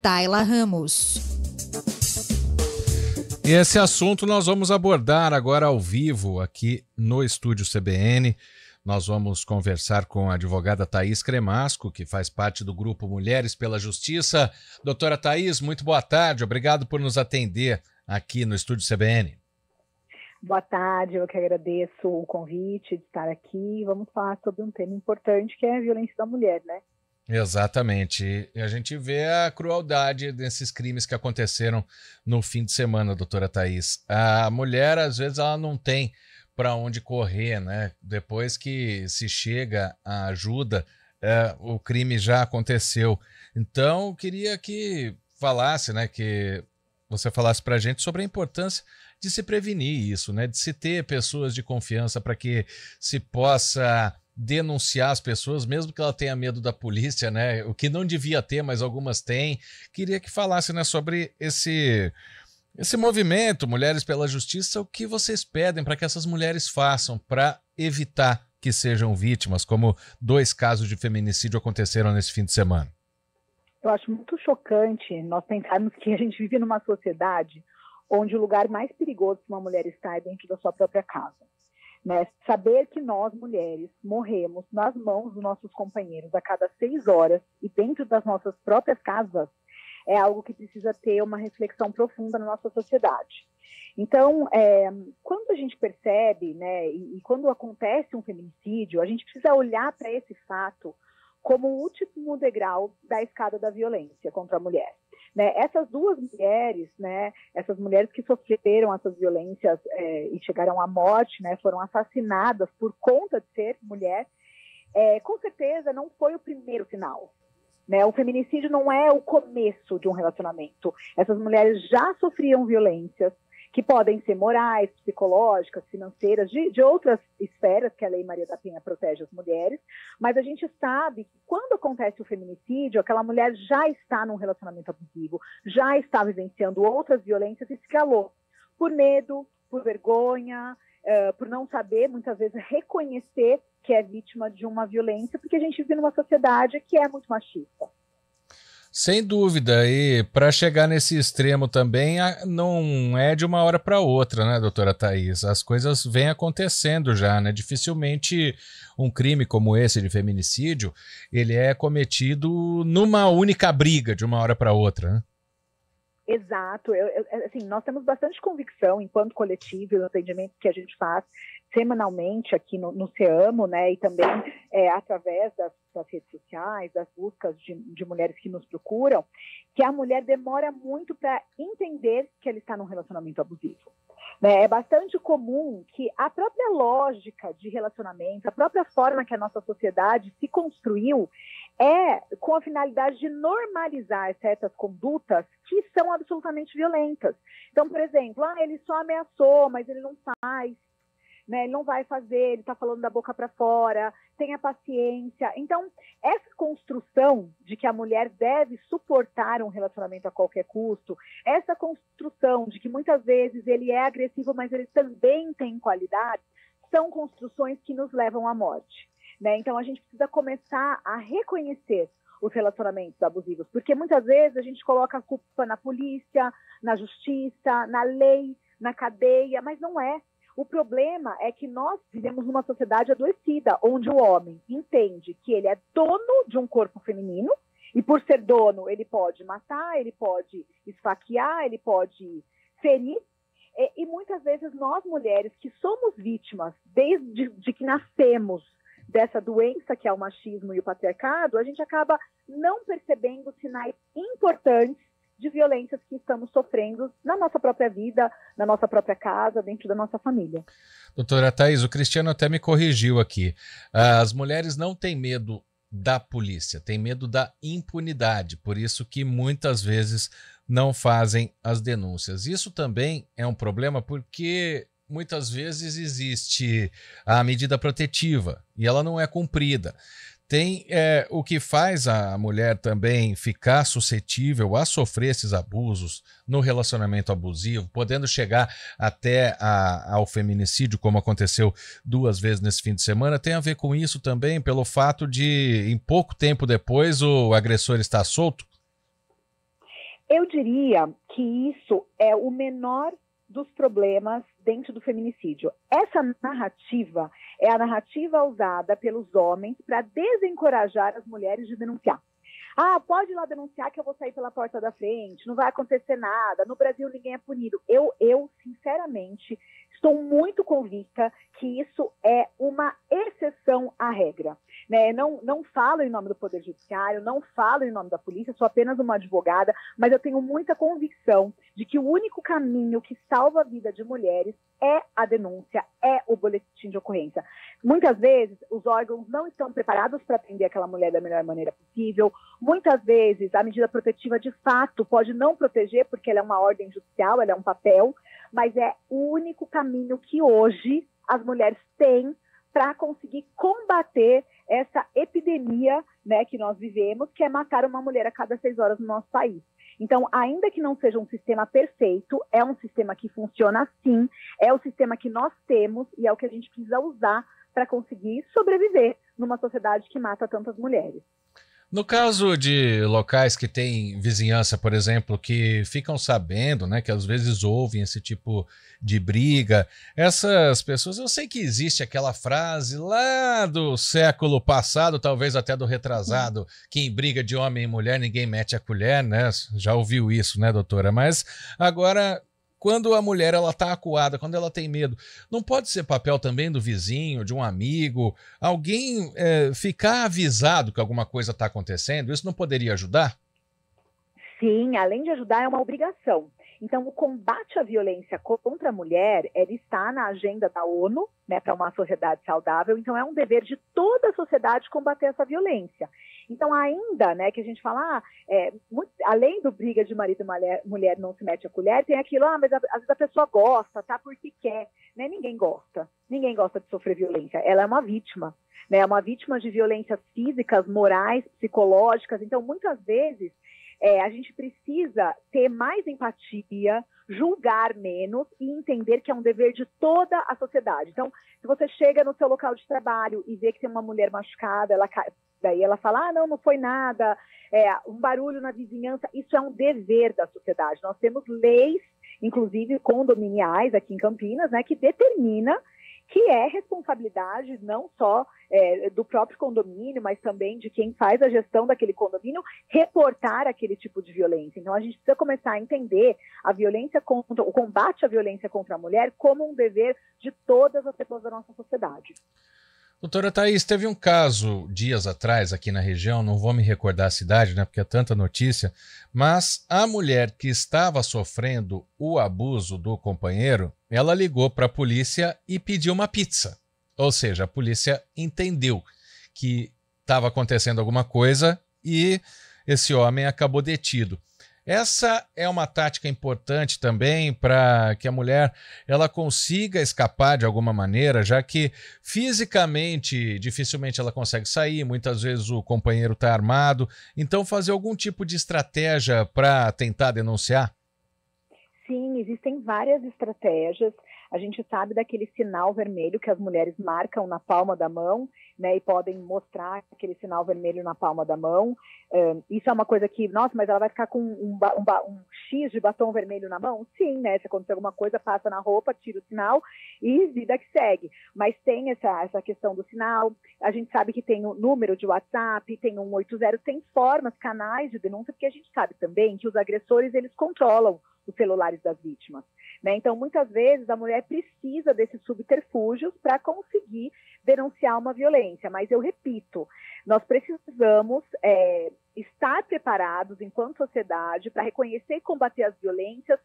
Tayla Ramos. E esse assunto nós vamos abordar agora ao vivo aqui no Estúdio CBN. Nós vamos conversar com a advogada Thaís Cremasco, que faz parte do grupo Mulheres pela Justiça. Doutora Thaís, muito boa tarde. Obrigado por nos atender aqui no Estúdio CBN. Boa tarde, eu que agradeço o convite de estar aqui. Vamos falar sobre um tema importante que é a violência da mulher, né? Exatamente. E a gente vê a crueldade desses crimes que aconteceram no fim de semana, doutora Thaís. A mulher, às vezes, ela não tem para onde correr, né? Depois que se chega a ajuda, o crime já aconteceu. Então, eu queria que falasse, né, que você falasse para a gente sobre a importância de se prevenir isso, né? De se ter pessoas de confiança para que se possa denunciar as pessoas, mesmo que ela tenha medo da polícia, né? O que não devia ter, mas algumas têm. Queria que falasse, né, sobre esse movimento, Mulheres pela Justiça, o que vocês pedem para que essas mulheres façam para evitar que sejam vítimas, como 2 casos de feminicídio aconteceram nesse fim de semana. Eu acho muito chocante nós pensarmos que a gente vive numa sociedade onde o lugar mais perigoso que uma mulher está é dentro da sua própria casa. Né? Saber que nós, mulheres, morremos nas mãos dos nossos companheiros a cada 6 horas e dentro das nossas próprias casas é algo que precisa ter uma reflexão profunda na nossa sociedade. Então, quando a gente percebe, né, e quando acontece um feminicídio, a gente precisa olhar para esse fato como o último degrau da escada da violência contra a mulher. Né, essas 2 mulheres, né, essas mulheres que sofreram essas violências e chegaram à morte, né, foram assassinadas por conta de ser mulher, com certeza não foi o primeiro sinal. Né, o feminicídio não é o começo de um relacionamento. Essas mulheres já sofriam violências que podem ser morais, psicológicas, financeiras, de outras esferas que a Lei Maria da Penha protege as mulheres, mas a gente sabe que quando acontece o feminicídio, aquela mulher já está num relacionamento abusivo, já está vivenciando outras violências e se calou por medo, por vergonha, por não saber, muitas vezes, reconhecer que é vítima de uma violência, porque a gente vive numa sociedade que é muito machista. Sem dúvida, e para chegar nesse extremo também não é de uma hora para outra, né, doutora Thaís? As coisas vêm acontecendo já, né? Dificilmente um crime como esse de feminicídio, ele é cometido numa única briga de uma hora para outra, né? Exato. Assim, nós temos bastante convicção enquanto coletivo e os atendimentos que a gente faz semanalmente aqui no CEAMO, né, e também através das redes sociais, das buscas de mulheres que nos procuram, que a mulher demora muito para entender que ela está num relacionamento abusivo. Né? É bastante comum que a própria lógica de relacionamento, a própria forma que a nossa sociedade se construiu com a finalidade de normalizar certas condutas que são absolutamente violentas. Então, por exemplo, ele só ameaçou, mas ele não faz. Né, ele não vai fazer, ele está falando da boca para fora, tenha paciência. Então, essa construção de que a mulher deve suportar um relacionamento a qualquer custo, essa construção de que muitas vezes ele é agressivo, mas ele também tem qualidade, são construções que nos levam à morte. Né? Então, a gente precisa começar a reconhecer os relacionamentos abusivos, porque muitas vezes a gente coloca a culpa na polícia, na justiça, na lei, na cadeia, mas não é. O problema é que nós vivemos numa sociedade adoecida, onde o homem entende que ele é dono de um corpo feminino e, por ser dono, ele pode matar, ele pode esfaquear, ele pode ferir. E muitas vezes nós, mulheres, que somos vítimas desde que nascemos dessa doença que é o machismo e o patriarcado, a gente acaba não percebendo sinais importantes de violências que estamos sofrendo na nossa própria vida, na nossa própria casa, dentro da nossa família. Doutora Thaís, o Cristiano até me corrigiu aqui. As mulheres não têm medo da polícia, têm medo da impunidade, por isso que muitas vezes não fazem as denúncias. Isso também é um problema porque muitas vezes existe a medida protetiva e ela não é cumprida. Tem o que faz a mulher também ficar suscetível a sofrer esses abusos no relacionamento abusivo, podendo chegar até ao feminicídio, como aconteceu 2 vezes nesse fim de semana, tem a ver com isso também, pelo fato de, em pouco tempo depois, o agressor estar solto? Eu diria que isso é o menor dos problemas dentro do feminicídio. Essa narrativa é a narrativa usada pelos homens para desencorajar as mulheres de denunciar. Ah, pode ir lá denunciar que eu vou sair pela porta da frente, não vai acontecer nada, no Brasil ninguém é punido. Eu sinceramente, estou muito convicta que isso é uma exceção à regra. Né? Não falo em nome do Poder Judiciário, não falo em nome da polícia, sou apenas uma advogada, mas eu tenho muita convicção de que o único caminho que salva a vida de mulheres é a denúncia, é o boletim de ocorrência. Muitas vezes, os órgãos não estão preparados para atender aquela mulher da melhor maneira possível. Muitas vezes, a medida protetiva, de fato, pode não proteger, porque ela é uma ordem judicial, ela é um papel, mas é o único caminho que hoje as mulheres têm para conseguir combater essa epidemia, né, que nós vivemos, que é matar uma mulher a cada 6 horas no nosso país. Então, ainda que não seja um sistema perfeito, é um sistema que funciona assim, é o sistema que nós temos e é o que a gente precisa usar para conseguir sobreviver numa sociedade que mata tantas mulheres. No caso de locais que têm vizinhança, por exemplo, que ficam sabendo, né, que às vezes ouvem esse tipo de briga, essas pessoas, eu sei que existe aquela frase lá do século passado, talvez até do retrasado, que em briga de homem e mulher ninguém mete a colher, né? Já ouviu isso, né, doutora? Mas agora, quando a mulher ela está acuada, quando ela tem medo, não pode ser papel também do vizinho, de um amigo, alguém ficar avisado que alguma coisa está acontecendo? Isso não poderia ajudar? Sim, além de ajudar, é uma obrigação. Então, o combate à violência contra a mulher, ele está na agenda da ONU, né, para uma sociedade saudável. Então, é um dever de toda a sociedade combater essa violência. Então, ainda, né, que a gente fala, além do briga de marido e mulher não se mete a colher, tem aquilo, mas às vezes a pessoa gosta, tá, porque quer. Né? Ninguém gosta de sofrer violência. Ela é uma vítima, né, é uma vítima de violências físicas, morais, psicológicas. Então, muitas vezes, a gente precisa ter mais empatia, julgar menos e entender que é um dever de toda a sociedade. Então, se você chega no seu local de trabalho e vê que tem uma mulher machucada, daí ela fala, não foi nada, um barulho na vizinhança, isso é um dever da sociedade. Nós temos leis, inclusive condominiais aqui em Campinas, né, que determina que é responsabilidade não só do próprio condomínio, mas também de quem faz a gestão daquele condomínio, reportar aquele tipo de violência. Então, a gente precisa começar a entender o combate à violência contra a mulher como um dever de todas as pessoas da nossa sociedade. Doutora Thaís, teve um caso dias atrás aqui na região, não vou me recordar a cidade, né, porque é tanta notícia, mas a mulher que estava sofrendo o abuso do companheiro, ela ligou para a polícia e pediu uma pizza. Ou seja, a polícia entendeu que estava acontecendo alguma coisa e esse homem acabou detido. Essa é uma tática importante também para que a mulher ela consiga escapar de alguma maneira, já que fisicamente dificilmente ela consegue sair, muitas vezes o companheiro está armado. Então, fazer algum tipo de estratégia para tentar denunciar? Sim, existem várias estratégias. A gente sabe daquele sinal vermelho que as mulheres marcam na palma da mão, né, e podem mostrar aquele sinal vermelho na palma da mão. Isso é uma coisa que, nossa, mas ela vai ficar com um X de batom vermelho na mão? Sim, né? Se acontecer alguma coisa, passa na roupa, tira o sinal e vida que segue. Mas tem essa questão do sinal. A gente sabe que tem o número de WhatsApp, tem 180, tem formas, canais de denúncia, porque a gente sabe também que os agressores, eles controlam os celulares das vítimas. Né? Então, muitas vezes, a mulher precisa desses subterfúgios para conseguir denunciar uma violência. Mas eu repito, nós precisamos estar preparados enquanto sociedade para reconhecer e combater as violências,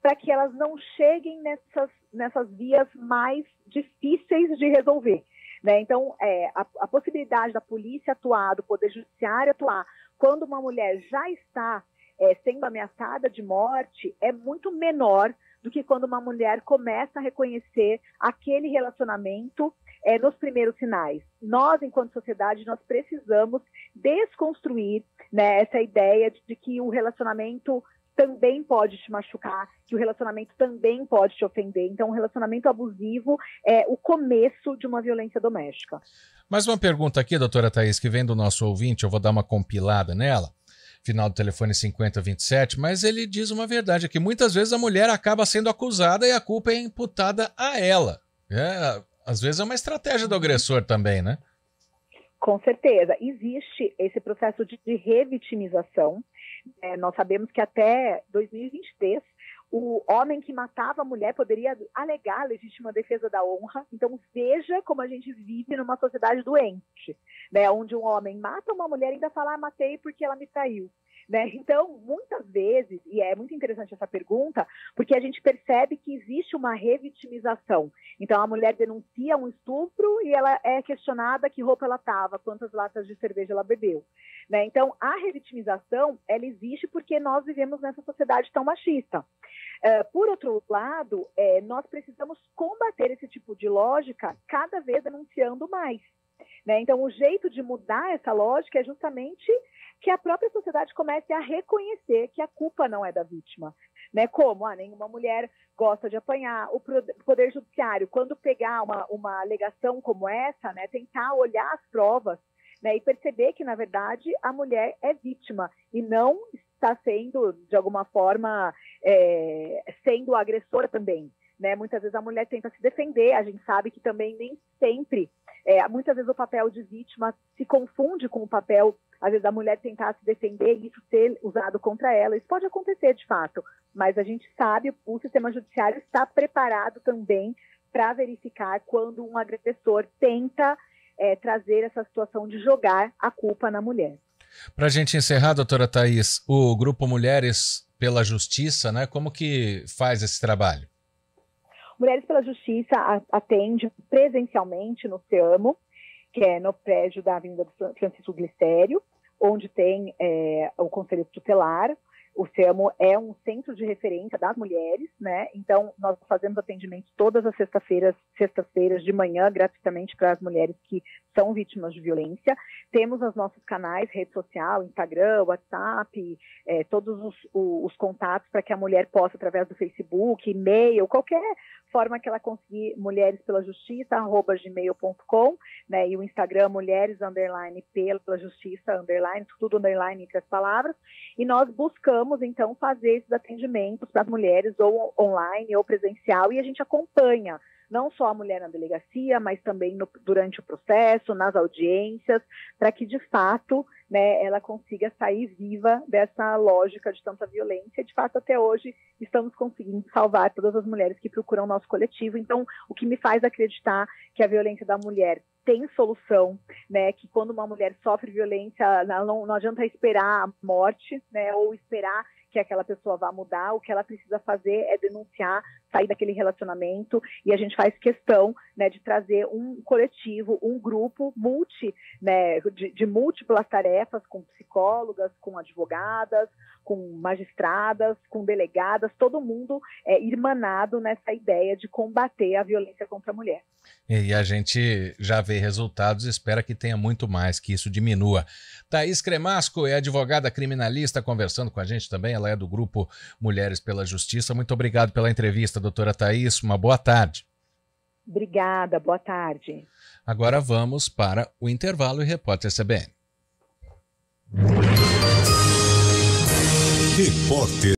para que elas não cheguem nessas vias mais difíceis de resolver. Né? Então, a possibilidade da polícia atuar, do Poder Judiciário atuar, quando uma mulher já está sendo ameaçada de morte, é muito menor do que quando uma mulher começa a reconhecer aquele relacionamento nos primeiros sinais. Nós, enquanto sociedade, nós precisamos desconstruir, né, essa ideia de que o relacionamento também pode te machucar, que o relacionamento também pode te ofender. Então, o relacionamento abusivo é o começo de uma violência doméstica. Mais uma pergunta aqui, doutora Thaís, que vem do nosso ouvinte, eu vou dar uma compilada nela. final do telefone 5027, mas ele diz uma verdade aqui. Muitas vezes a mulher acaba sendo acusada e a culpa é imputada a ela. Às vezes é uma estratégia do agressor também, né? Com certeza. Existe esse processo de revitimização. Nós sabemos que até 2023, o homem que matava a mulher poderia alegar a legítima defesa da honra. Então, veja como a gente vive numa sociedade doente, né? Onde um homem mata uma mulher e ainda fala, matei porque ela me traiu. Né? Então, muitas vezes, e é muito interessante essa pergunta, porque a gente percebe que existe uma revitimização. Então, a mulher denuncia um estupro e ela é questionada que roupa ela estava, quantas latas de cerveja ela bebeu. Né? Então, a revitimização, ela existe porque nós vivemos nessa sociedade tão machista. Por outro lado, nós precisamos combater esse tipo de lógica cada vez denunciando mais. Né? Então, o jeito de mudar essa lógica é justamente que a própria sociedade comece a reconhecer que a culpa não é da vítima. Né? Como nenhuma mulher gosta de apanhar. O Poder Judiciário, quando pegar uma alegação como essa, né, tentar olhar as provas, né, e perceber que, na verdade, a mulher é vítima e não está sendo, de alguma forma, sendo agressora também. Né? Muitas vezes a mulher tenta se defender, a gente sabe que também nem sempre, muitas vezes o papel de vítima se confunde com o papel, às vezes, da mulher tentar se defender e isso ser usado contra ela. Isso pode acontecer, de fato, mas a gente sabe, o sistema judiciário está preparado também para verificar quando um agressor tenta trazer essa situação de jogar a culpa na mulher. Para a gente encerrar, doutora Thaís, o Grupo Mulheres pela Justiça, né, como que faz esse trabalho? Mulheres pela Justiça atende presencialmente no CEAMO, que é no prédio da Avenida do Francisco Glicério, onde tem o Conselho Tutelar. O CEAMO é um centro de referência das mulheres, né? Então, nós fazemos atendimento todas as sextas-feiras de manhã, gratuitamente para as mulheres que são vítimas de violência. Temos os nossos canais, rede social, Instagram, WhatsApp, todos os contatos para que a mulher possa, através do Facebook, e-mail, qualquer forma que ela conseguir, mulherespellajustiça@gmail.com, né? E o Instagram, mulheres_pela justiça_, tudo underline entre as palavras. E nós buscamos, então, fazer esses atendimentos para as mulheres, ou online ou presencial, e a gente acompanha não só a mulher na delegacia, mas também durante o processo, nas audiências, para que, de fato, né, ela consiga sair viva dessa lógica de tanta violência. De fato, até hoje, estamos conseguindo salvar todas as mulheres que procuram o nosso coletivo. Então, o que me faz acreditar que a violência da mulher tem solução, né, que quando uma mulher sofre violência, não adianta esperar a morte, né, ou esperar que aquela pessoa vá mudar. O que ela precisa fazer é denunciar, sair daquele relacionamento, e a gente faz questão, né, de trazer um coletivo, um grupo né, de múltiplas tarefas, com psicólogas, com advogadas, com magistradas, com delegadas, todo mundo irmanado nessa ideia de combater a violência contra a mulher. E a gente já vê resultados e espera que tenha muito mais, que isso diminua. Thaís Cremasco é advogada criminalista, conversando com a gente também. Ela é do Grupo Mulheres pela Justiça. Muito obrigado pela entrevista, doutora Thaís. Uma boa tarde. Obrigada, boa tarde. Agora vamos para o intervalo e Repórter CBN. Repórter